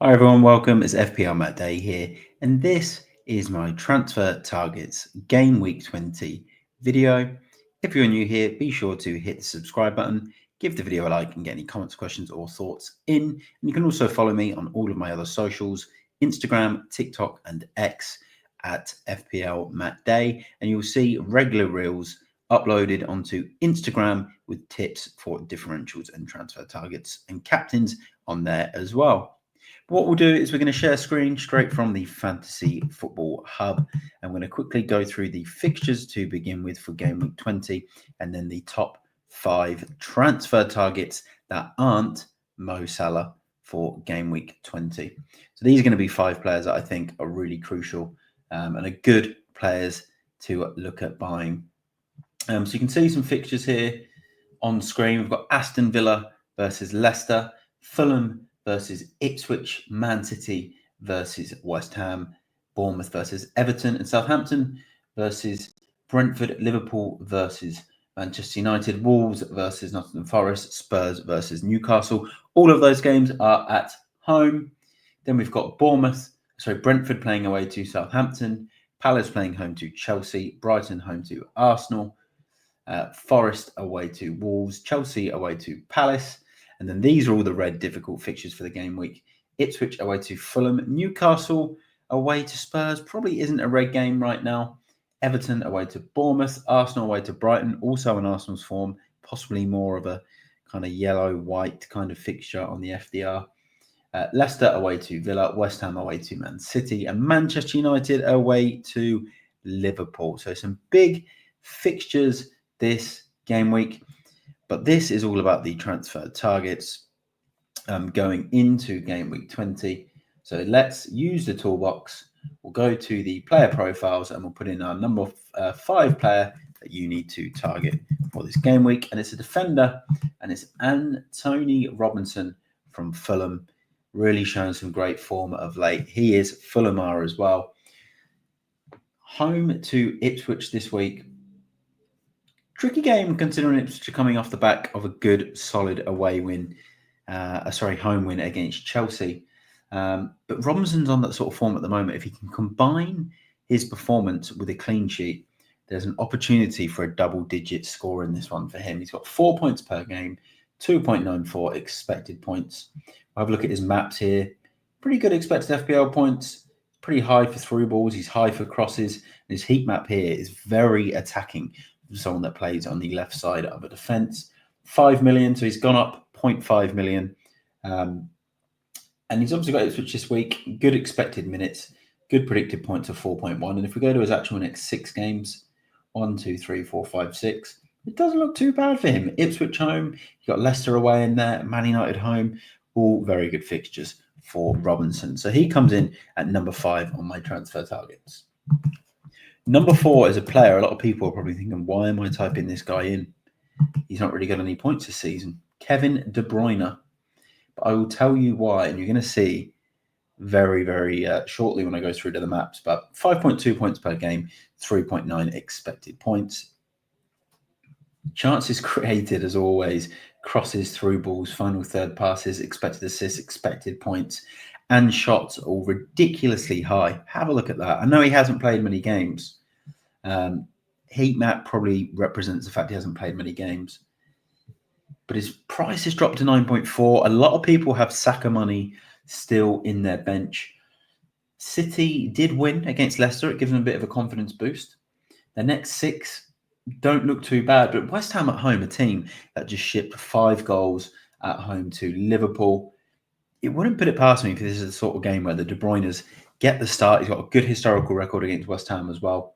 Hi everyone, welcome. It's FPLMattDay here, and this is my transfer targets game week 20 video. If you're new here, be sure to hit the subscribe button, give the video a like, and get any comments, questions, or thoughts in. And you can also follow me on all of my other socials: Instagram, TikTok, and X at FPLMattDay, and you'll see regular reels uploaded onto Instagram with tips for differentials and transfer targets and captains on there as well. What we'll do is we're going to share screen straight from the Fantasy Football Hub. I'm going to quickly go through the fixtures to begin with for game week 20 and then the top 5 transfer targets that aren't Mo Salah for game week 20. So these are going to be 5 players that I think are really crucial and are good players to look at buying. So you can see some fixtures here on screen. We've got Aston Villa versus Leicester, Fulham versus Ipswich, Man City versus West Ham, Bournemouth versus Everton, and Southampton versus Brentford, Liverpool versus Manchester United, Wolves versus Nottingham Forest, Spurs versus Newcastle. All of those games are at home. Then we've got Brentford playing away to Southampton, Palace playing home to Chelsea, Brighton home to Arsenal, Forest away to Wolves, Chelsea away to Palace. And then these are all the red difficult fixtures for the game week. Ipswich away to Fulham, Newcastle away to Spurs, probably isn't a red game right now. Everton away to Bournemouth, Arsenal away to Brighton, also in Arsenal's form, possibly more of a kind of yellow-white kind of fixture on the FDR. Leicester away to Villa, West Ham away to Man City, and Manchester United away to Liverpool. So some big fixtures this game week. But this is all about the transfer targets going into game week 20. So let's use the toolbox. We'll go to the player profiles and we'll put in our number 5 player that you need to target for this game week. And it's a defender, and it's Antonee Robinson from Fulham. Really showing some great form of late. He is Fulhamar as well. Home to Ipswich this week. Tricky game considering Ipswich are coming off the back of a good, solid away win, home win against Chelsea. But Robinson's on that sort of form at the moment. If he can combine his performance with a clean sheet, there's an opportunity for a double-digit score in this one for him. He's got 4 points per game, 2.94 expected points. I'll have a look at his maps here. Pretty good expected FPL points. Pretty high for through balls. He's high for crosses. His heat map here is very attacking. Someone that plays on the left side of a defence. 5 million, so he's gone up 0.5 million. And he's obviously got Ipswich this week. Good expected minutes, good predicted points of 4.1. And if we go to his actual next 6 games, 1, 2, 3, 4, 5, 6, it doesn't look too bad for him. Ipswich home, you've got Leicester away in there, Man United home, all very good fixtures for Robinson. So he comes in at number 5 on my transfer targets. Number 4 is a player. A lot of people are probably thinking, why am I typing this guy in? He's not really got any points this season. Kevin De Bruyne. But I will tell you why, and you're going to see very, very shortly when I go through to the maps. But 5.2 points per game, 3.9 expected points. Chances created, as always, crosses, through balls, final third passes, expected assists, expected points, and shots all ridiculously high. Have a look at that. I know he hasn't played many games. Heat map probably represents the fact he hasn't played many games. But his price has dropped to 9.4. A lot of people have Saka money still in their bench. City did win against Leicester. It gives them a bit of a confidence boost. The next 6 don't look too bad. But West Ham at home, a team that just shipped 5 goals at home to Liverpool. It wouldn't put it past me if this is the sort of game where the De Bruyne's get the start. He's got a good historical record against West Ham as well.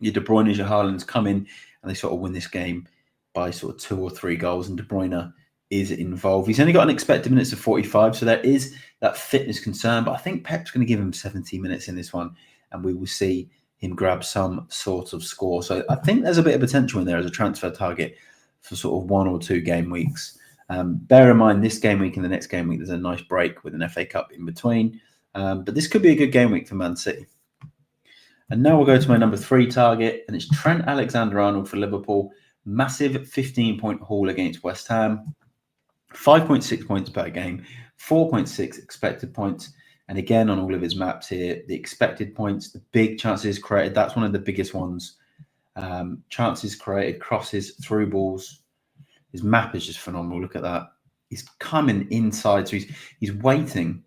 Your De Bruyne's, your Haalands come in and they sort of win this game by sort of 2 or 3 goals, and De Bruyne is involved. He's only got an expected minutes of 45, so there is that fitness concern, but I think Pep's going to give him 70 minutes in this one, and we will see him grab some sort of score. So I think there's a bit of potential in there as a transfer target for sort of 1 or 2 game weeks. Bear in mind, this game week and the next game week, there's a nice break with an FA Cup in between. But this could be a good game week for Man City. And now we'll go to my number 3 target, and it's Trent Alexander-Arnold for Liverpool. Massive 15-point haul against West Ham. 5.6 points per game, 4.6 expected points. And again, on all of his maps here, the expected points, the big chances created, that's one of the biggest ones. Chances created, crosses, through balls. His map is just phenomenal. Look at that. He's coming inside. So he's waiting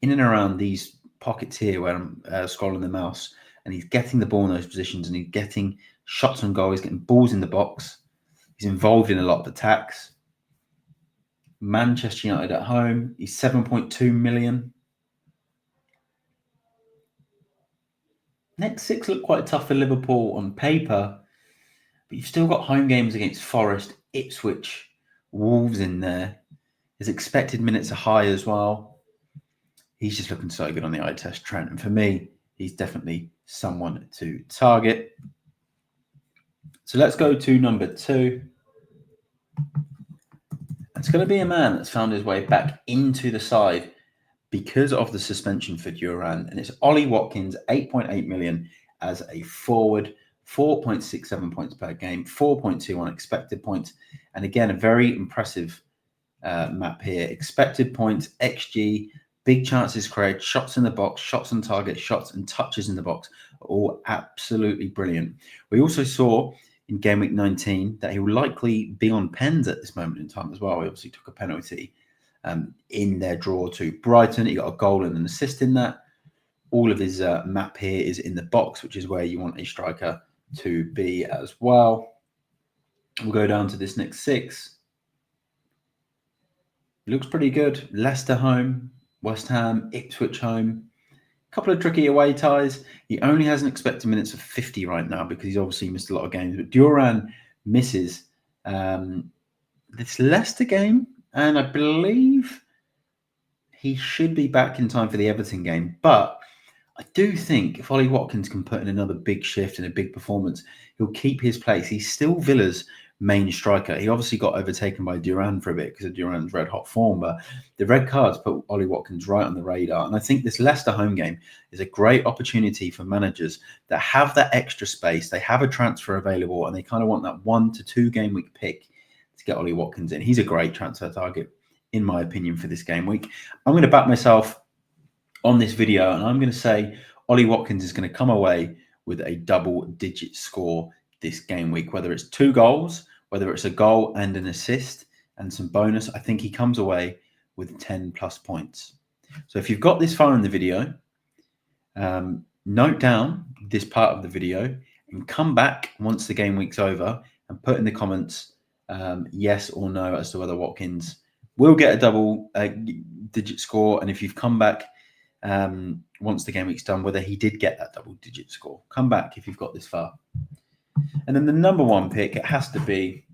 in and around these pockets here where I'm scrolling the mouse. And he's getting the ball in those positions. And he's getting shots on goal. He's getting balls in the box. He's involved in a lot of attacks. Manchester United at home. He's 7.2 million. Next 6 look quite tough for Liverpool on paper. But you've still got home games against Forest, Ipswich, Wolves in there. His expected minutes are high as well. He's just looking so good on the eye test, Trent. And for me, he's definitely someone to target. So let's go to number 2. It's going to be a man that's found his way back into the side because of the suspension for Duran. And it's Ollie Watkins, 8.8 million as a forward, 4.67 points per game, 4.21 expected points. And again, a very impressive map here. Expected points, XG, big chances created, shots in the box, shots on target, shots and touches in the box are all absolutely brilliant. We also saw in game week 19 that he will likely be on pens at this moment in time as well. He obviously took a penalty in their draw to Brighton. He got a goal and an assist in that. All of his map here is in the box, which is where you want a striker to be as well. We'll go down to this next 6. Looks pretty good. Leicester home, West Ham, Ipswich home. A couple of tricky away ties. He only has an expected minutes of 50 right now because he's obviously missed a lot of games. But Duran misses this Leicester game, and I believe he should be back in time for the Everton game. But I do think if Ollie Watkins can put in another big shift and a big performance, he'll keep his place. He's still Villa's main striker. He obviously got overtaken by Duran for a bit because of Duran's red hot form, but the red cards put Ollie Watkins right on the radar. And I think this Leicester home game is a great opportunity for managers that have that extra space. They have a transfer available and they kind of want that 1 to 2 game week pick to get Ollie Watkins in. He's a great transfer target, in my opinion, for this game week. I'm going to back myself on this video and I'm going to say Ollie Watkins is going to come away with a double-digit score this game week, whether it's 2 goals, whether it's a goal and an assist and some bonus. I think he comes away with 10 plus points. So if you've got this far in the video, note down this part of the video and come back once the game week's over and put in the comments yes or no as to whether Watkins will get a double-digit score. And if you've come back once the game week's done, whether he did get that double-digit score. Come back if you've got this far. And then the number 1 pick, it has to be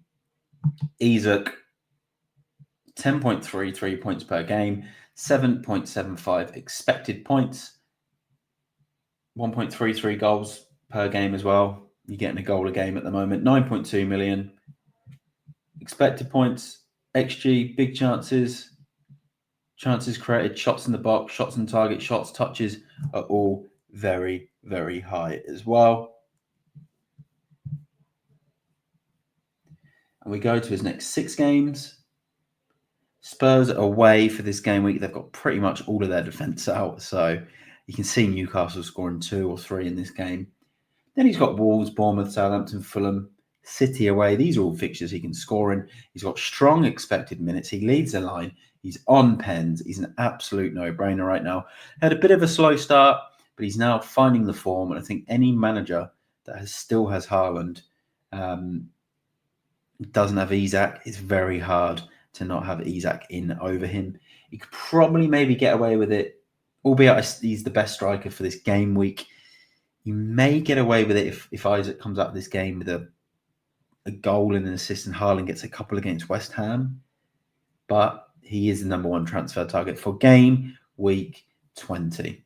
Isak, 10.33 points per game, 7.75 expected points, 1.33 goals per game as well. You're getting a goal a game at the moment, 9.2 million. Expected points, XG, big chances, chances created, shots in the box, shots on target, shots, touches are all very, very high as well. And we go to his next 6 games. Spurs away for this game week. They've got pretty much all of their defence out. So you can see Newcastle scoring 2 or 3 in this game. Then he's got Wolves, Bournemouth, Southampton, Fulham, City away. These are all fixtures he can score in. He's got strong expected minutes. He leads the line. He's on pens. He's an absolute no-brainer right now. Had a bit of a slow start, but he's now finding the form. And I think any manager that still has Haaland doesn't have Isak, it's very hard to not have Isak in over him. He could probably maybe get away with it, albeit he's the best striker for this game week. You may get away with it if Isak comes out of this game with a goal and an assist and Haaland gets a couple against West Ham. But he is the number 1 transfer target for game week 20.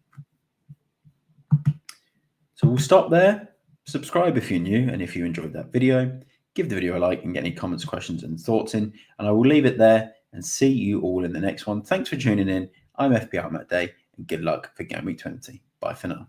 So we'll stop there. Subscribe if you're new and if you enjoyed that video. Give the video a like and get any comments, questions and thoughts in. And I will leave it there and see you all in the next one. Thanks for tuning in. I'm FPLMattDay and good luck for game week 20. Bye for now.